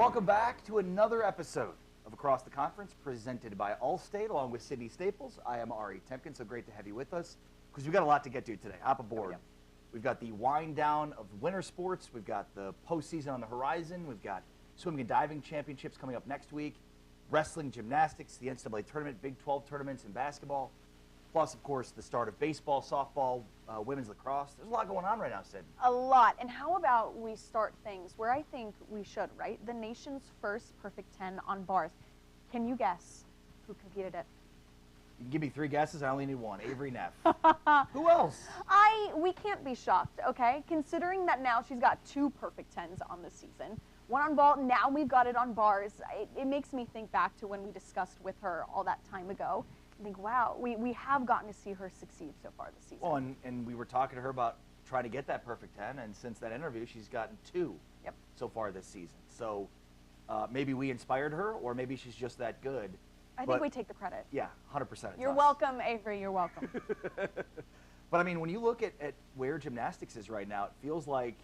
Welcome back to another episode of Across the Conference presented by Allstate along with Sydney Staples. I am Ari Temkin, so great to have you with us because we've got a lot to get to today. Hop aboard. We've got the wind down of winter sports. We've got the postseason on the horizon. We've got swimming and diving championships coming up next week, wrestling, gymnastics, the NCAA tournament, Big 12 tournaments in basketball, plus, of course, the start of baseball, softball, women's lacrosse. There's a lot going on right now, Sid. A lot. And how about we start things where I think we should, right? The nation's first perfect 10 on bars. Can you guess who competed it? You can give me three guesses. I only need one. Avery Neff. Who else? We can't be shocked, okay? Considering that now she's got two perfect 10s on the season. One on ball, now we've got it on bars. It makes me think back to when we discussed with her all that time ago. I think, wow, we have gotten to see her succeed so far this season. Well, and we were talking to her about trying to get that perfect 10, and since that interview, she's gotten two so far this season. So maybe we inspired her, or maybe she's just that good. I think we take the credit. Yeah, 100%. You're welcome, Avery. You're welcome. But, I mean, when you look at where gymnastics is right now, it feels like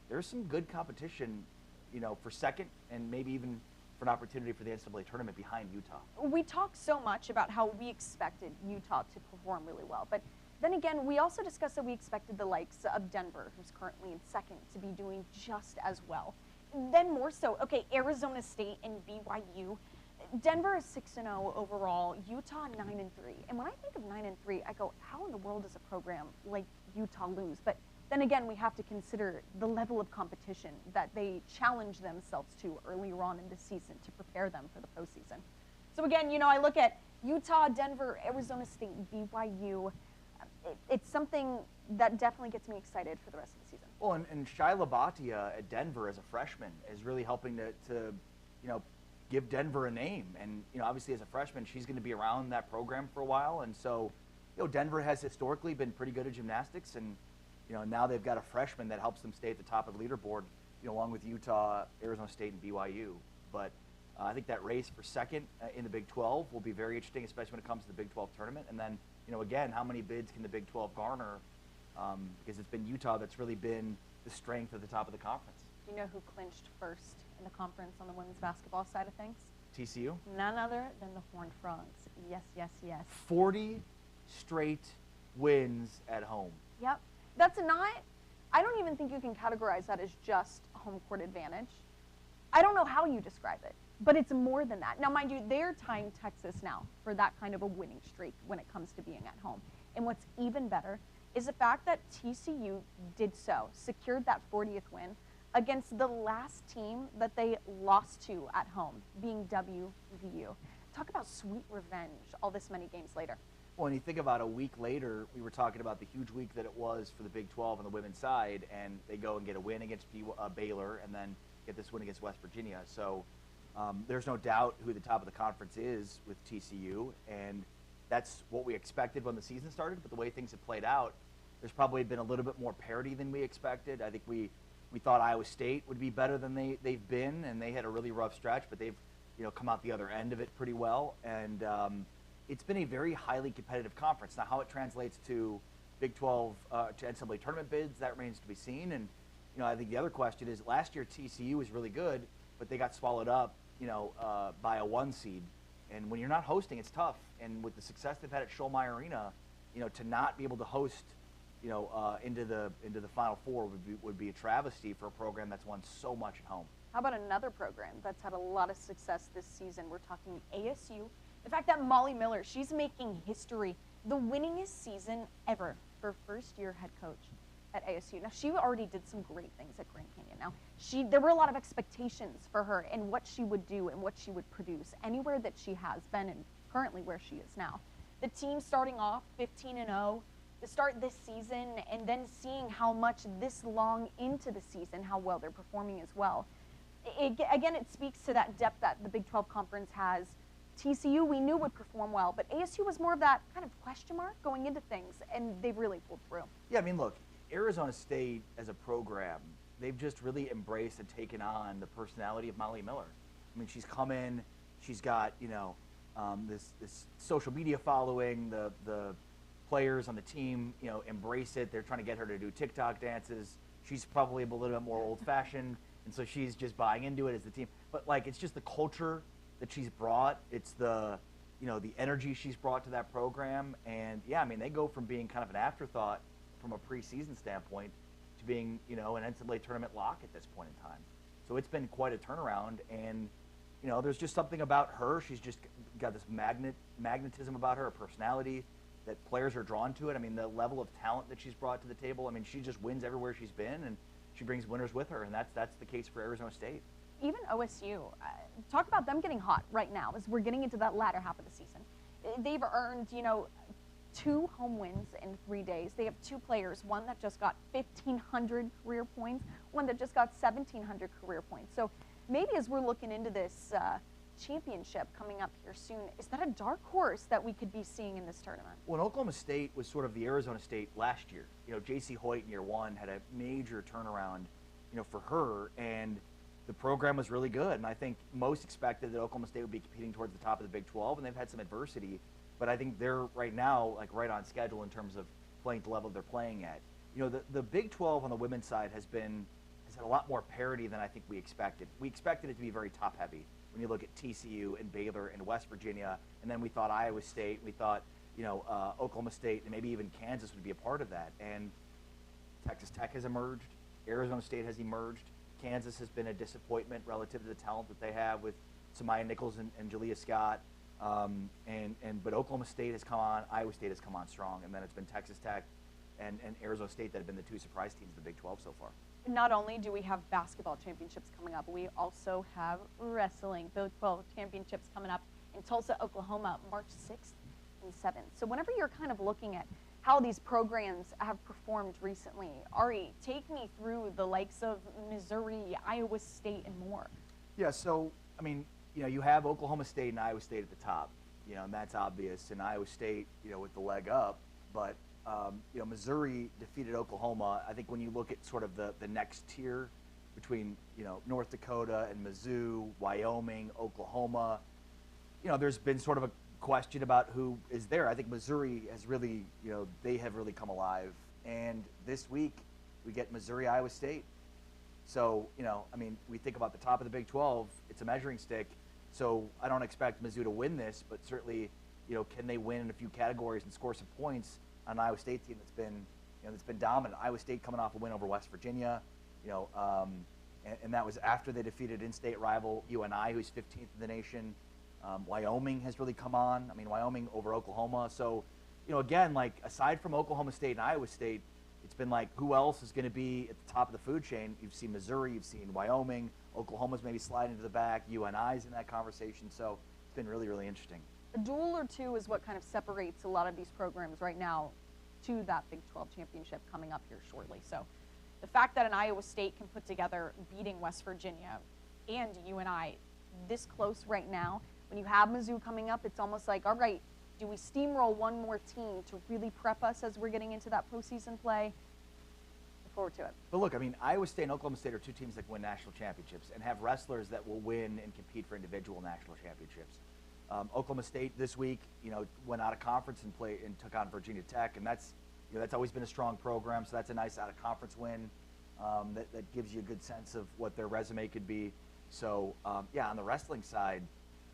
there's some good competition, you know, for second and maybe even for an opportunity for the NCAA tournament behind Utah. We talk so much about how we expected Utah to perform really well, but then again, we also discussed that we expected the likes of Denver, who's currently in second, to be doing just as well. Then more so, okay, Arizona State and BYU. Denver is 6-0 overall, Utah 9-3. And when I think of 9-3, I go, how in the world does a program like Utah lose? But then again, we have to consider the level of competition that they challenge themselves to earlier on in the season to prepare them for the postseason. So again, you know, I look at Utah, Denver, Arizona State, BYU. It's something that definitely gets me excited for the rest of the season. Well, and Shyla Bhatia at Denver as a freshman is really helping to you know, give Denver a name. And, you know, obviously as a freshman, she's going to be around that program for a while. And so, you know, Denver has historically been pretty good at gymnastics. And, you know, now they've got a freshman that helps them stay at the top of the leaderboard, you know, along with Utah, Arizona State, and BYU. But I think that race for second in the Big 12 will be very interesting, especially when it comes to the Big 12 tournament. And then, you know, again, how many bids can the Big 12 garner? Because it's been Utah that's really been the strength at the top of the conference. You know who clinched first in the conference on the women's basketball side of things? TCU? None other than the Horned Frogs. Yes, yes, yes. 40 straight wins at home. Yep. That's not, I don't even think you can categorize that as just a home court advantage. I don't know how you describe it, but it's more than that. Now, mind you, they're tying Texas now for that kind of a winning streak when it comes to being at home. And what's even better is the fact that TCU did so, secured that 40th win against the last team that they lost to at home, being WVU. Talk about sweet revenge all this many games later. Well, when you think about a week later, we were talking about the huge week that it was for the Big 12 on the women's side, and they go and get a win against Baylor and then get this win against West Virginia. So there's no doubt who the top of the conference is with TCU, and that's what we expected when the season started. But the way things have played out, there's probably been a little bit more parity than we expected. I think we thought Iowa State would be better than they've been, and they had a really rough stretch, but they've, you know, come out the other end of it pretty well. And it's been a very highly competitive conference. Now, how it translates to Big 12 to NCAA tournament bids, that remains to be seen. And, you know, I think the other question is last year TCU was really good, but they got swallowed up, you know, by a 1 seed. And when you're not hosting, it's tough. And with the success they've had at Scholmeyer Arena, you know, to not be able to host, you know, into the Final Four would be a travesty for a program that's won so much at home. How about another program that's had a lot of success this season? We're talking ASU. The fact that Molly Miller, she's making history, the winningest season ever for first-year head coach at ASU. Now, she already did some great things at Grand Canyon. Now, there were a lot of expectations for her and what she would do and what she would produce anywhere that she has been and currently where she is now. The team starting off 15-0 to start this season, and then seeing how much this long into the season, how well they're performing as well. Again, it speaks to that depth that the Big 12 Conference has. TCU, we knew would perform well, but ASU was more of that kind of question mark going into things, and they've really pulled through. Yeah, I mean, look, Arizona State as a program, they've just really embraced and taken on the personality of Molly Miller. I mean, she's come in, she's got, you know, this social media following, the players on the team, you know, embrace it. They're trying to get her to do TikTok dances. She's probably a little bit more old-fashioned And so she's just buying into it as the team. But like, it's just the culture that she's brought. It's the, the energy she's brought to that program. And yeah, I mean, they go from being kind of an afterthought from a preseason standpoint to being, an NCAA tournament lock at this point in time. So it's been quite a turnaround. And, there's just something about her. She's just got this magnetism about her, a personality that players are drawn to it. I mean, the level of talent that she's brought to the table. I mean, she just wins everywhere she's been, and she brings winners with her, and that's the case for Arizona State. Even OSU, talk about them getting hot right now as we're getting into that latter half of the season. They've earned, 2 home wins in 3 days. They have 2 players, one that just got 1,500 career points, one that just got 1,700 career points. So maybe as we're looking into this championship coming up here soon, is that a dark horse that we could be seeing in this tournament? Well, Oklahoma State was sort of the Arizona State last year. J.C. Hoyt in year 1 had a major turnaround, for her, and the program was really good. And I think most expected that Oklahoma State would be competing towards the top of the Big 12, and they've had some adversity. But I think they're right now like right on schedule in terms of playing the level they're playing at. The Big 12 on the women's side has had a lot more parity than I think we expected. We expected it to be very top-heavy. When you look at TCU and Baylor and West Virginia, and then we thought Iowa State, we thought, Oklahoma State, and maybe even Kansas would be a part of that. And Texas Tech has emerged. Arizona State has emerged. Kansas has been a disappointment relative to the talent that they have with Samaya Nichols and Jalea Scott. But Oklahoma State has come on, Iowa State has come on strong, and then it's been Texas Tech and Arizona State that have been the 2 surprise teams of the Big 12 so far. Not only do we have basketball championships coming up, we also have wrestling, Big 12 championships coming up in Tulsa, Oklahoma, March 6th and 7th. So whenever you're kind of looking at how these programs have performed recently, Ari, take me through the likes of Missouri, Iowa State, and more. Yeah, so, I mean, you have Oklahoma State and Iowa State at the top, and that's obvious, and Iowa State, with the leg up, but Missouri defeated Oklahoma. I think when you look at sort of the next tier between, North Dakota and Mizzou, Wyoming, Oklahoma, there's been sort of a question about who is there. I think Missouri has really, they have really come alive. And this week we get Missouri, Iowa State. So, I mean, we think about the top of the Big 12, it's a measuring stick. So I don't expect Mizzou to win this, but certainly, can they win in a few categories and score some points on an Iowa State team that's been dominant. Iowa State coming off a win over West Virginia, and that was after they defeated in-state rival UNI, who's 15th in the nation. Wyoming has really come on. I mean, Wyoming over Oklahoma. So, again, like aside from Oklahoma State and Iowa State, it's been like who else is going to be at the top of the food chain? You've seen Missouri, you've seen Wyoming, Oklahoma's maybe sliding to the back, UNI's in that conversation. So it's been really, really interesting. A duel or two is what kind of separates a lot of these programs right now to that Big 12 championship coming up here shortly. So the fact that an Iowa State can put together beating West Virginia and UNI this close right now, when you have Mizzou coming up, it's almost like, all right, do we steamroll one more team to really prep us as we're getting into that postseason play? Look forward to it. But look, I mean, Iowa State and Oklahoma State are 2 teams that win national championships and have wrestlers that will win and compete for individual national championships. Oklahoma State this week, went out of conference and took on Virginia Tech, and that's always been a strong program. So that's a nice out of conference win that gives you a good sense of what their resume could be. So yeah, on the wrestling side,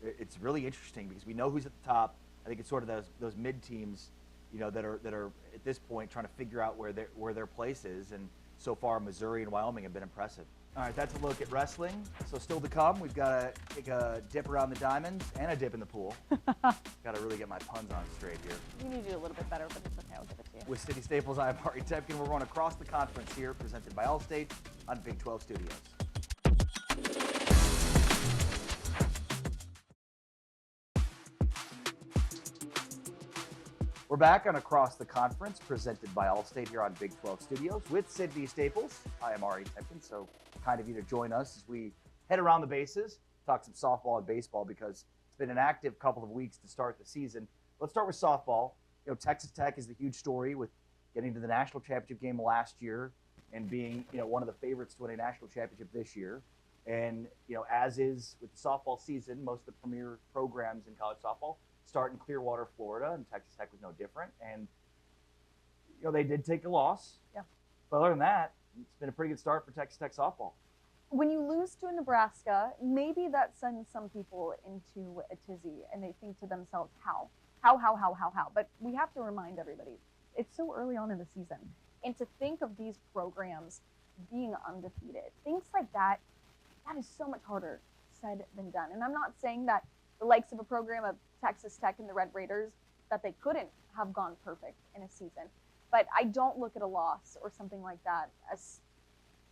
it's really interesting because we know who's at the top. I think it's sort of those mid teams, that are at this point trying to figure out where their place is. And so far, Missouri and Wyoming have been impressive. All right, that's a look at wrestling. So still to come, we've got to take a dip around the diamonds and a dip in the pool. Got to really get my puns on straight here. You need to do a little bit better, but it's okay. I'll give it to you. With City Staples, I'm Ari Tepkin. We're going across the conference here, presented by Allstate on Big 12 Studios. We're back on Across the Conference, presented by Allstate here on Big 12 Studios with Sydney Staples. I am Ari Tepkin, so kind of you to join us as we head around the bases, talk some softball and baseball because it's been an active couple of weeks to start the season. Let's start with softball. Texas Tech is the huge story with getting to the national championship game last year and being, one of the favorites to win a national championship this year. And, as is with the softball season, most of the premier programs in college softball start in Clearwater, Florida, and Texas Tech was no different. And, they did take a loss. Yeah. But other than that, it's been a pretty good start for Texas Tech softball. when you lose to Nebraska, maybe that sends some people into a tizzy and they think to themselves, how? But we have to remind everybody, it's so early on in the season. And to think of these programs being undefeated, things like that, that is so much harder said than done. And I'm not saying that the likes of a program of Texas Tech and the Red Raiders, that they couldn't have gone perfect in a season. But I don't look at a loss or something like that as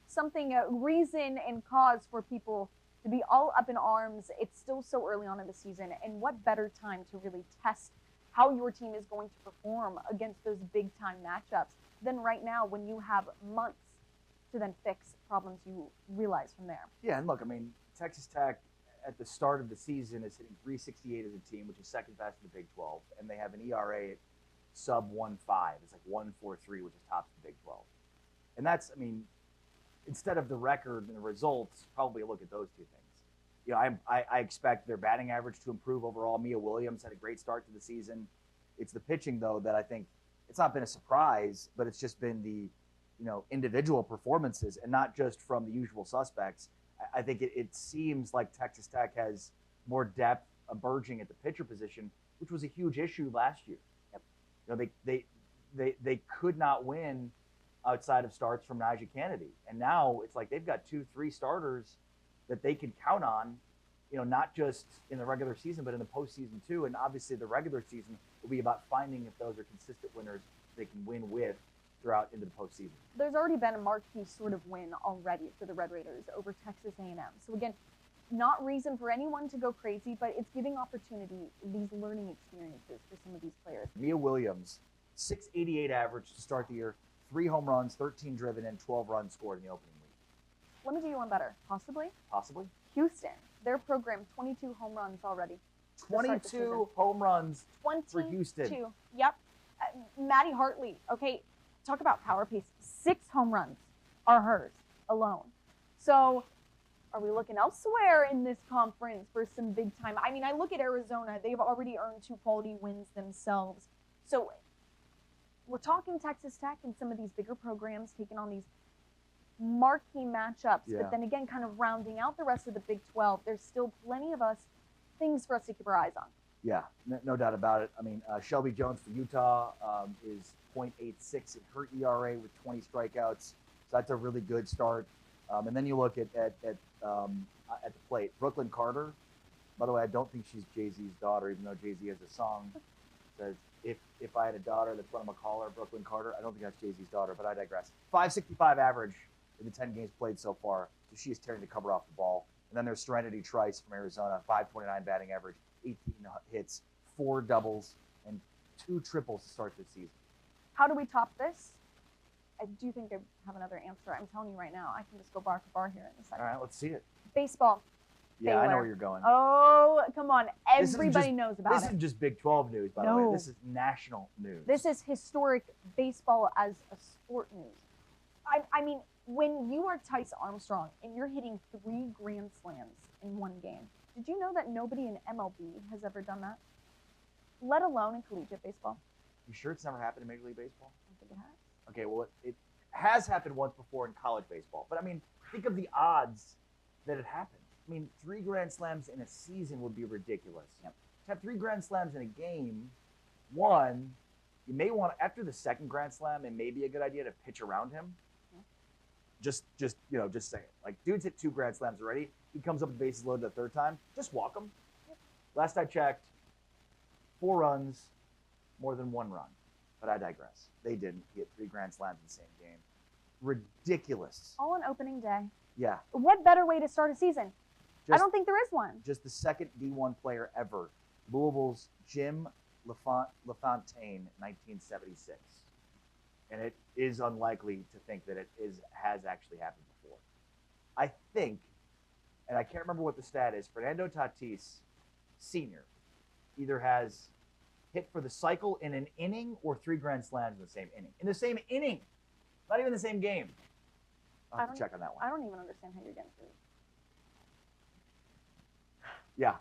something, a reason and cause for people to be all up in arms. It's still so early on in the season. And what better time to really test how your team is going to perform against those big time matchups than right now when you have months to then fix problems you realize from there. Yeah, and look, I mean, Texas Tech at the start of the season is hitting 368 as a team, which is second best in the Big 12, and they have an ERA at sub 1.5. It's like 1.43, which is tops the Big 12. And that's, I mean, instead of the record and the results, probably look at those two things. You know, I expect their batting average to improve overall. Mia Williams had a great start to the season. It's the pitching, though, that I think it's not been a surprise, but it's just been the, you know, individual performances and not just from the usual suspects. I think it seems like Texas Tech has more depth emerging at the pitcher position, which was a huge issue last year. Yep. You know, they could not win outside of starts from Najee Kennedy. And now it's like they've got 2-3 starters that they can count on, you know, not just in the regular season, but in the postseason too. And obviously the regular season will be about finding if those are consistent winners they can win with throughout into the postseason. There's already been a marquee sort of win already for the Red Raiders over Texas A&M. So again, not reason for anyone to go crazy, but it's giving opportunity, these learning experiences for some of these players. Mia Williams, 688 average to start the year, 3 home runs, 13 driven in, 12 runs scored in the opening week. Let me do you one better. Possibly? Possibly. Houston, their program, 22 home runs already. 22 home runs for Houston. 22. Yep. Maddie Hartley, okay, talk about power pace. 6 home runs are hers alone. So are we looking elsewhere in this conference for some big time? I mean, I look at Arizona. They've already earned 2 quality wins themselves. So we're talking Texas Tech and some of these bigger programs taking on these marquee matchups. Yeah. But then again, kind of rounding out the rest of the Big 12, there's still plenty of things for us to keep our eyes on. Yeah, no doubt about it. I mean, Shelby Jones for Utah is .86 in her ERA with 20 strikeouts. So that's a really good start. And then you look at the plate. Brooklyn Carter, by the way, I don't think she's Jay-Z's daughter, even though Jay-Z has a song that says, if I had a daughter, that's what I'm going to call her, Brooklyn Carter. I don't think that's Jay-Z's daughter, but I digress. 565 average in the 10 games played so far. So she is tearing the cover off the ball. And then there's Serenity Trice from Arizona, 529 batting average, 18 hits, 4 doubles, and 2 triples to start this season. How do we top this? I do think I have another answer. I'm telling you right now, I can just go bar for bar here in a second. All right, let's see it. Baseball. Yeah, Baylor. I know where you're going. Oh, come on. Everybody knows about This it. isn't just Big 12 news, by the way. This is national news. This is historic baseball as a sport news. I mean, when you are Tice Armstrong and you're hitting 3 grand slams in one game, did you know that nobody in MLB has ever done that? Let alone in collegiate baseball. You sure it's never happened in Major League Baseball? I think it has. Okay, well, it has happened once before in college baseball. But, I mean, think of the odds that it happened. I mean, 3 grand slams in a season would be ridiculous. Yep. To have 3 grand slams in a game, one, you may want to, after the second grand slam, it may be a good idea to pitch around him. Just saying. Like, dude's hit 2 grand slams already. He comes up with bases loaded the 3rd time. Just walk him. Yep. Last I checked, 4 runs, more than 1 run. But I digress. They didn't. He hit 3 grand slams in the same game. Ridiculous. All on opening day. Yeah. What better way to start a season? I don't think there is one. Just the second D1 player ever. Louisville's Jim LaFontaine, 1976. And it is unlikely to think that has actually happened before. I think, and I can't remember what the stat is, Fernando Tatis, senior, either has hit for the cycle in an inning or 3 grand slams in the same inning. In the same inning, not even the same game. I'll have to check on that one. I don't even understand how you're getting through. Yeah,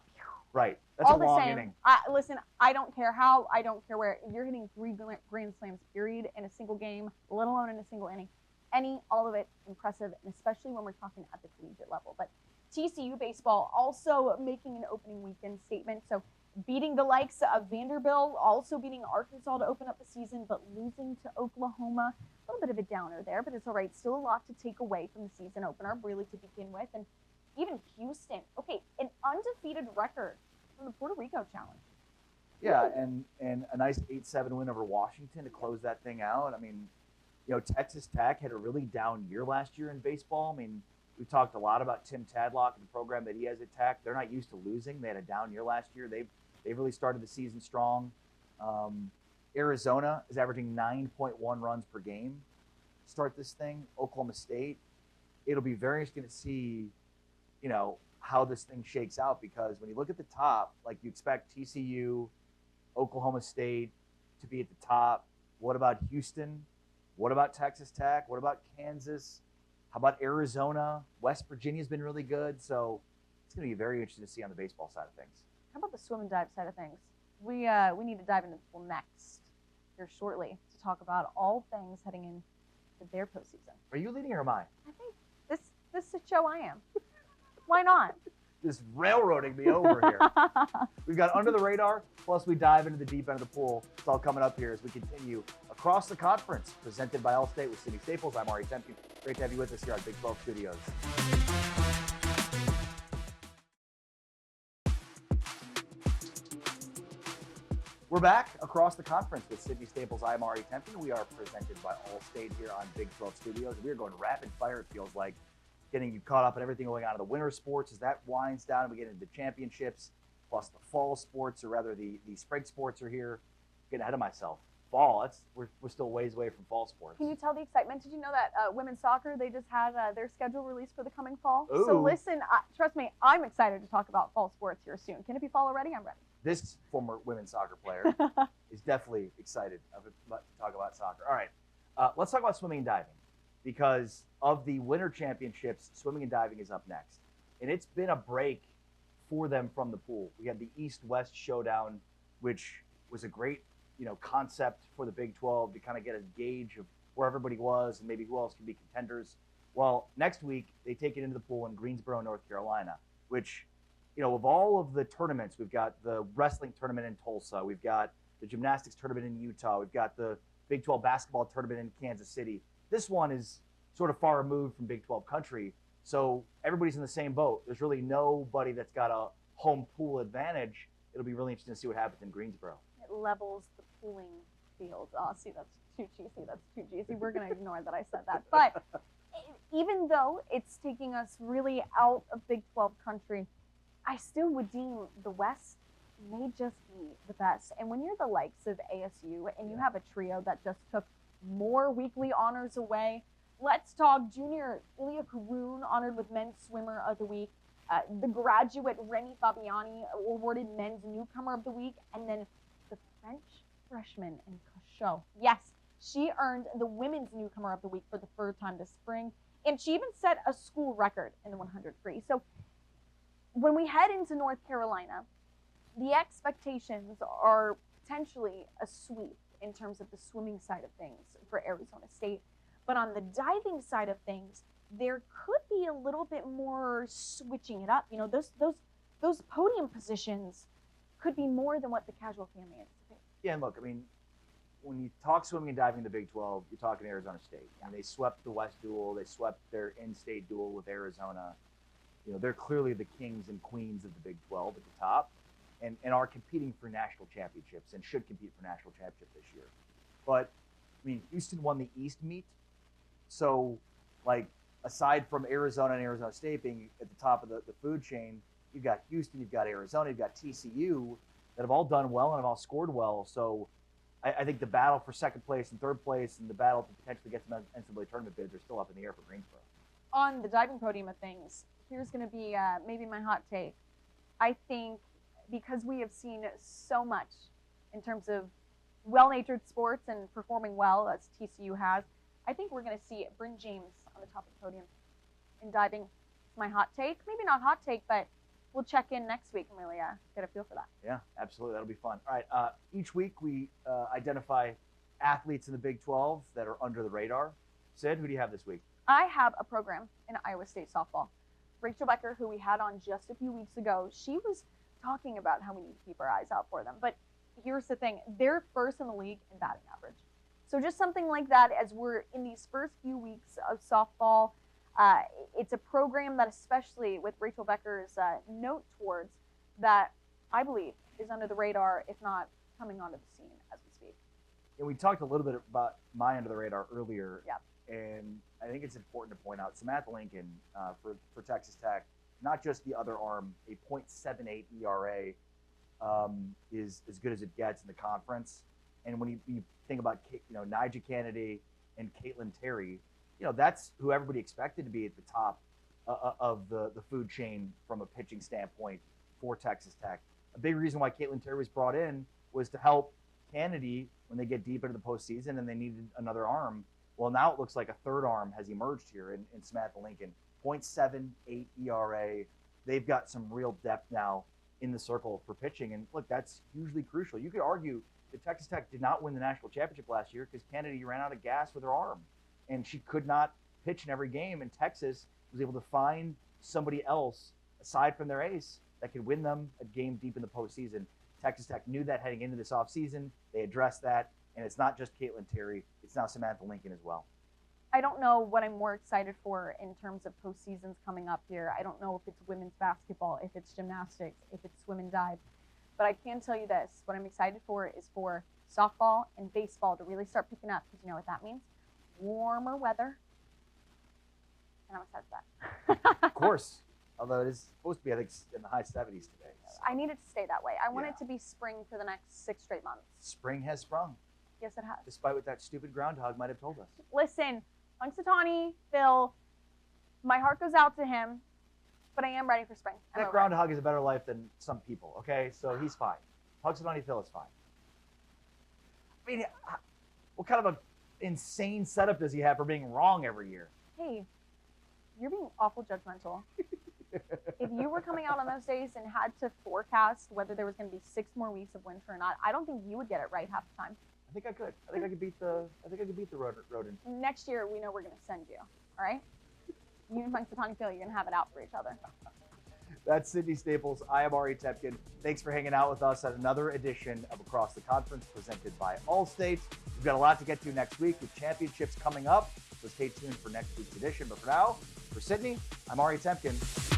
right. That's all a long the same. inning. Listen, I don't care how, I don't care where. You're hitting 3 grand slams, period, in a single game, let alone in a single inning. any, all of it impressive, and especially when we're talking at the collegiate level. But TCU baseball also making an opening weekend statement. So beating the likes of Vanderbilt, also beating Arkansas to open up the season, but losing to Oklahoma. A little bit of a downer there, but it's all right. Still a lot to take away from the season opener, really, to begin with. And even Houston, okay, an undefeated record from the Puerto Rico Challenge. Yeah, and a nice 8-7 win over Washington to close that thing out. I mean, Texas Tech had a really down year last year in baseball. I mean, we talked a lot about Tim Tadlock and the program that he has at Tech. They're not used to losing. They had a down year last year. They've really started the season strong. Arizona is averaging 9.1 runs per game to start this thing. Oklahoma State. It'll be very interesting to see, how this thing shakes out, because when you look at the top, like, you expect TCU, Oklahoma State to be at the top. What about Houston? What about Texas Tech? What about Kansas? How about Arizona? West Virginia's been really good. So it's going to be very interesting to see on the baseball side of things. How about the swim and dive side of things? We need to dive into the pool next here shortly to talk about all things heading into their postseason. Are you leading or am I? I think this is a show I am. Why not? Just railroading me over here. We've got Under the Radar, plus we dive into the deep end of the pool. It's all coming up here as we continue across the conference, presented by Allstate with Sydney Staples. I'm Ari Temkin. Great to have you with us here on Big 12 Studios. We're back across the conference with Sydney Staples. I'm Ari Temkin. We are presented by Allstate here on Big 12 Studios. We are going rapid fire, it feels like, getting you caught up on everything going on in the winter sports as that winds down and we get into the championships, plus the fall sports, or rather the spring sports are here. Getting ahead of myself. Fall, we're still ways away from fall sports. Can you tell the excitement? Did you know that women's soccer, they just had their schedule released for the coming fall? Ooh. So listen, trust me, I'm excited to talk about fall sports here soon. Can it be fall already? I'm ready. This former women's soccer player is definitely excited to talk about soccer. All right, let's talk about swimming and diving, because of the winter championships, swimming and diving is up next. And it's been a break for them from the pool. We had the East-West showdown, which was a great, concept for the Big 12 to kind of get a gauge of where everybody was and maybe who else could be contenders. Well, next week, they take it into the pool in Greensboro, North Carolina, which, of all of the tournaments, we've got the wrestling tournament in Tulsa, we've got the gymnastics tournament in Utah, we've got the Big 12 basketball tournament in Kansas City. This one is sort of far removed from Big 12 country, so everybody's in the same boat. There's really nobody that's got a home pool advantage. It'll be really interesting to see what happens in Greensboro. It levels the pooling field. Oh, see, that's too cheesy. That's too cheesy. We're going to ignore that I said that. But even though it's taking us really out of Big 12 country, I still would deem the West may just be the best. And when you're the likes of ASU and you have a trio that just took more weekly honors away, let's talk junior Ilya Karoun honored with Men's Swimmer of the Week. The graduate Remy Fabiani awarded Men's Newcomer of the Week. And then the French freshman in Cachot. Yes, she earned the Women's Newcomer of the Week for the third time this spring. And she even set a school record in the 100 free. So when we head into North Carolina, the expectations are potentially a sweep in terms of the swimming side of things for Arizona State. But on the diving side of things, there could be a little bit more switching it up. Those podium positions could be more than what the casual fan may anticipate. Yeah, and look, I mean, when you talk swimming and diving in the Big 12, you're talking Arizona State. Yeah. And they swept the West duel. They swept their in-state duel with Arizona. They're clearly the kings and queens of the Big 12 at the top, and are competing for national championships and should compete for national championship this year. But, I mean, Houston won the East meet. So, aside from Arizona and Arizona State being at the top of the food chain, you've got Houston, you've got Arizona, you've got TCU that have all done well and have all scored well. So I think the battle for second place and third place and the battle to potentially get some NCAA tournament bids are still up in the air for Greensboro. On the diving podium of things, here's going to be maybe my hot take. I think because we have seen so much in terms of well-natured sports and performing well, as TCU has, I think we're going to see Bryn James on the top of the podium in diving. It's my hot take. Maybe not hot take, but we'll check in next week and really get a feel for that. Yeah, absolutely. That'll be fun. All right. Each week we identify athletes in the Big 12 that are under the radar. Sid, who do you have this week? I have a program in Iowa State softball. Rachel Becker, who we had on just a few weeks ago, she was talking about how we need to keep our eyes out for them. But here's the thing, they're first in the league in batting average. So just something like that as we're in these first few weeks of softball. It's a program that, especially with Rachel Becker's note towards, that I believe is under the radar, if not coming onto the scene as we speak. And we talked a little bit about my under the radar earlier. Yep. And I think it's important to point out Samantha Lincoln for Texas Tech, not just the other arm, a .78 ERA is as good as it gets in the conference. And when you think about Nija Kennedy and Caitlin Terry, that's who everybody expected to be at the top of the food chain from a pitching standpoint for Texas Tech. A big reason why Caitlin Terry was brought in was to help Kennedy when they get deep into the postseason and they needed another arm. Well, now it looks like a third arm has emerged here in Samantha Lincoln. .78 ERA. They've got some real depth now in the circle for pitching. And look, that's hugely crucial. You could argue that Texas Tech did not win the national championship last year because Kennedy ran out of gas with her arm. And she could not pitch in every game. And Texas was able to find somebody else, aside from their ace, that could win them a game deep in the postseason. Texas Tech knew that heading into this offseason. They addressed that. And it's not just Caitlin Terry. It's now Samantha Lincoln as well. I don't know what I'm more excited for in terms of postseasons coming up here. I don't know if it's women's basketball, if it's gymnastics, if it's swim and dive. But I can tell you this. What I'm excited for is for softball and baseball to really start picking up, because you know what that means? Warmer weather. And I'm excited for that. Of course. Although it is supposed to be, I think, in the high 70s today. So. I need it to stay that way. I want it to be spring for the next 6 straight months. Spring has sprung. Yes, it has. Despite what that stupid groundhog might have told us. Listen, Punxsutawney Phil, my heart goes out to him, but I am ready for spring. That groundhog is a better life than some people, okay? So he's fine. Punxsutawney Phil is fine. I mean, what kind of an insane setup does he have for being wrong every year? Hey, you're being awful judgmental. If you were coming out on those days and had to forecast whether there was going to be 6 more weeks of winter or not, I don't think you would get it right half the time. I think I could. I think I could beat the rodent. Next year, we know we're going to send you. All right? You and Punxsutawney Phil, you're going to have it out for each other. That's Sydney Staples. I am Ari Tepkin. Thanks for hanging out with us at another edition of Across the Conference presented by Allstate. We've got a lot to get to next week with championships coming up, so stay tuned for next week's edition. But for now, for Sydney, I'm Ari Tepkin.